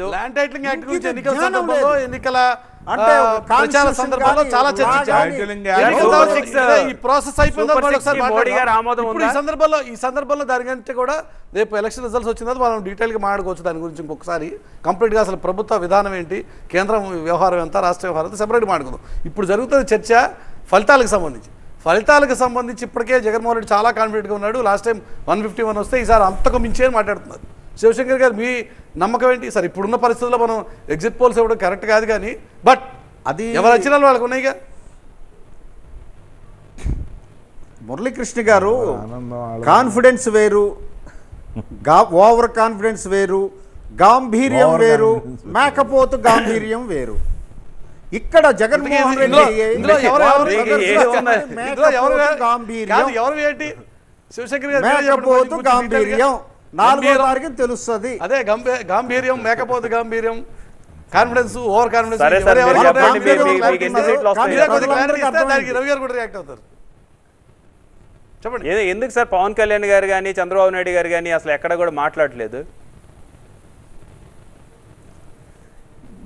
Land titling act గురించి ఎన్నికల సందర్భంలో ఎన్నికల ప్రచార సందర్భంలో చాలా చర్చించారు. ఈ ప్రాసెస్ అయిపోయిందో ఈ సందర్భంలో దాని కంటే కూడా రేపు ఎలక్షన్ రిజల్ట్స్ వచ్చిన తర్వాత మనం డీటెయిల్గా మాట్లాడుకోవచ్చు దాని గురించి ఇంకొకసారి కంప్లీట్గా అసలు ప్రభుత్వ విధానం ఏంటి, కేంద్రం వ్యవహారం ఎంత, రాష్ట్ర వ్యవహారం ఎంత సెపరేట్ మాట్లాడుకుందాం. ఇప్పుడు జరుగుతున్న చర్చ ఫలితాలకు సంబంధించి ఇప్పటికే జగన్మోహన్ రెడ్డి చాలా కాన్ఫిడెంట్గా ఉన్నాడు. లాస్ట్ టైం 151 వస్తే ఈసారి అంతకు మించి అని మాట్లాడుతున్నారు. శివశంకర్ గారు మీ నమ్మకం ఏంటి? సార్ ఇప్పుడున్న పరిస్థితుల్లో మనం ఎగ్జిట్ పోల్స్ ఇవ్వడం కరెక్ట్ కాదు, కానీ బట్ అది ఎవరు అంచనాలు వాళ్ళకు ఉన్నాయిగా. మురళీకృష్ణ గారు కాన్ఫిడెన్స్ వేరు, ఓవర్ కాన్ఫిడెన్స్ వేరు, గాంభీర్యం వేరు, మేకపోతు గాంభీర్యం వేరు. ఇక్కడ జగన్మోహన్ రెడ్డి మేకపోతు గాంభీర్యం 4వ తారీఖున తెలుస్తుంది. అదే గాంభీర్యం, మేకపోతు గాంభీర్యం, కాన్ఫిడెన్స్, ఓవర్ కాన్ఫిడెన్స్. చెప్పండి, ఎందుకు సార్ పవన్ కళ్యాణ్ గారు కానీ చంద్రబాబు నాయుడు గారు కానీ అసలు ఎక్కడ కూడా మాట్లాడలేదు?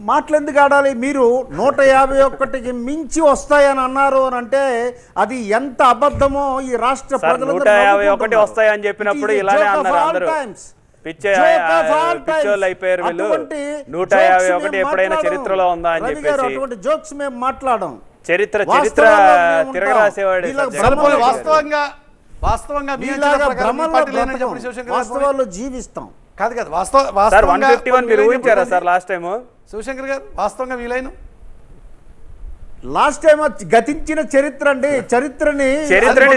మాటలెందుకు ఆడాలి? మీరు 151కి మించి వస్తాయని అన్నారు అని అంటే అది ఎంత అబద్ధమో ఈ రాష్ట్ర ప్రజలు 151 వస్తాయని చెప్పినప్పుడు ఇలానే అన్నారు అందరూ. అయిపోయారు వీళ్ళు. 151 ఎప్పుడైనా చరిత్రలో ఉందా అని చెప్పేసి అటువంటి జోక్స్ మేము మాట్లాడడం. చరిత్ర తిరగరాసేవాడు. వాస్తవాల్లో జీవిస్తాం కాదు కదా. 151 మీరు ఊహించారా సార్ లాస్ట్ టైం? శివశంకర్ గారు వాస్తవంగా వీలైన లాస్ట్ టైం గతించిన చరిత్ర అండి. చరిత్రని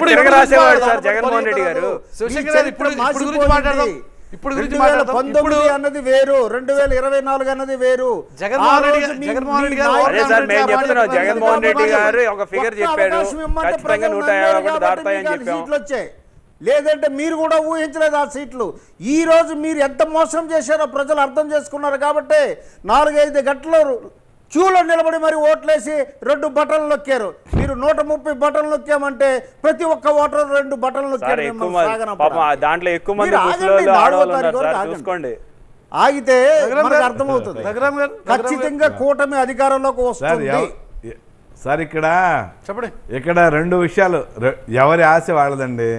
తిరగరాసేవాడు సార్ జగన్మోహన్ రెడ్డి గారు. శివశంకర్ గారు ఇప్పుడు గురించి మాట్లాడదాం. ఇప్పుడు 2019 అన్నది వేరు, 2024 అన్నది వేరు. జగన్మోహన్ రెడ్డి గారు ఒక ఫిగర్ చెప్పాడు, ఖచ్చితంగా 151 దాటుతాయని చెప్పాం. లేదంటే మీరు కూడా ఊహించలేదు ఆ సీట్లు. ఈ రోజు మీరు ఎంత మోసం చేశారో ప్రజలు అర్థం చేసుకున్నారు. కాబట్టి 4-5 గంటలు క్యూలో నిలబడి మరి ఓట్లేసి 2 బటన్లు నొక్కారు. మీరు 130 బటన్లు నొక్కామంటే ప్రతి ఒక్క ఓటర్ 2 బటన్లు నొక్కారు. దాంట్లో ఎక్కువ మంది ఆగితే మనకు అర్థమవుతుంది. ఖచ్చితంగా కూటమి అధికారంలోకి వస్తుంది. సార్ ఇక్కడ 2 విషయాలు. ఎవరి ఆశ వాళ్ళదండి.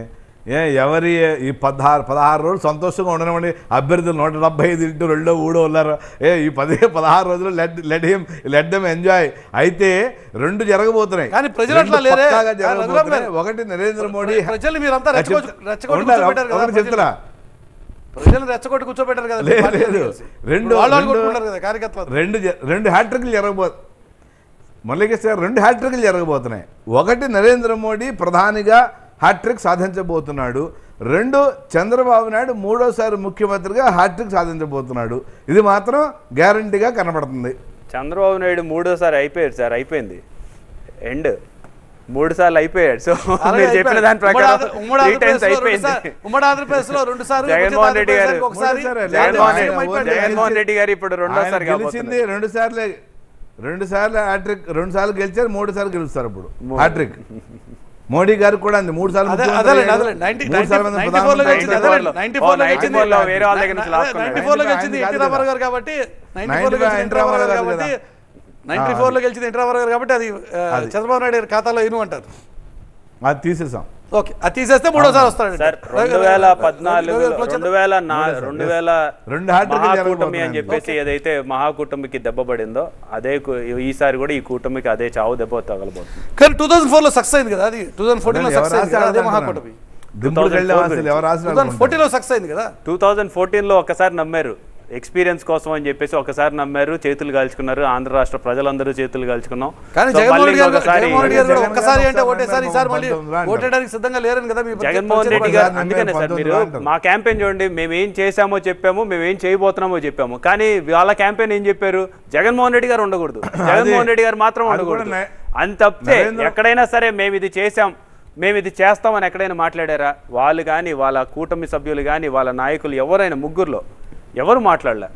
ఎవరి ఈ 16 రోజులు సంతోషంగా ఉండనివ్వండి. అభ్యర్థులు 175 ఇంటూ 2 3 ఉన్నారు. ఈ 16 రోజులు లెట్ దెమ్ ఎంజాయ్. అయితే 2 జరగబోతున్నాయి. ఒకటి నరేంద్ర మోడీ చెప్తున్నా, రెండు హ్యాట్రిక్లు జరగబోతున్నాయి. మురళీకృష్ణ గారు 2 హ్యాట్రిక్లు జరగబోతున్నాయి. ఒకటి నరేంద్ర మోడీ ప్రధానిగా హ్యాట్రిక్ సాధించబోతున్నాడు. 2 చంద్రబాబు నాయుడు 3వసారి ముఖ్యమంత్రిగా హ్యాట్రిక్ సాధించబోతున్నాడు. ఇది మాత్రం గ్యారంటీగా కనబడుతుంది. చంద్రబాబు నాయుడు 3వసారి అయిపోయాడు సార్, అయిపోయింది ఎండ్. 3 సార్లు అయిపోయాడు. సో మీరు చెప్పిన దాని ప్రకారం 3 టైమ్స్ అయిపోయింది. జగన్మోహన్ రెడ్డి గారు ఇప్పుడు 2వసారి గెలిచింది. 2 సార్లు హ్యాట్రిక్, 2 సార్లు గెలిచారు, 3 సార్లు గెలుస్తారు ఇప్పుడు హ్యాట్రిక్. మోడీ గారు కూడా అంది 3 సార్లు వేరే వాళ్ళ కాబట్టి అది చంద్రబాబు నాయుడు ఖాతాలో ఏను అంటారు. అది తీసేసాం. ఓకే, అది తీసేస్తే 3వసారి వస్తాడు సార్. 2014 కూటమి అని చెప్పేసి ఏదైతే మహాకూటమికి దెబ్బ పడిందో అదే ఈసారి కూడా ఈ కూటమికి అదే చావు దెబ్బ తగలబోతుంది. కానీ 2004 లో సక్సెస్ అయింది కదా. అది 2014 లో సక్సెస్ అయింది. అదే మహాకూటమి 2014 లో సక్సెస్ అయింది కదా. 2014 లో ఒకసారి నమ్మారు, ఎక్స్పీరియన్స్ కోసం అని చెప్పేసి ఒకసారి నమ్మారు, చేతులు కాల్చుకున్నారు. ఆంధ్ర రాష్ట్ర ప్రజలందరూ చేతులు కాల్చుకున్నాం. జగన్మోహన్ రెడ్డి గారు అందుకనే సార్ మీరు మా క్యాంపెయిన్ చూడండి, మేమేం చేశామో చెప్పాము, మేమేం చేయబోతున్నామో చెప్పాము. కానీ వాళ్ళ క్యాంపెయిన్ ఏం చెప్పారు? జగన్మోహన్ రెడ్డి గారు ఉండకూడదు, జగన్మోహన్ రెడ్డి గారు మాత్రం ఉండకూడదు అని తప్పితే ఎక్కడైనా సరే మేము ఇది చేశాం, మేము ఇది చేస్తామని ఎక్కడైనా మాట్లాడారా? వాళ్ళు కానీ వాళ్ళ కూటమి సభ్యులు కానీ వాళ్ళ నాయకులు ఎవరైనా 3లో ఎవరు మాట్లాడలే.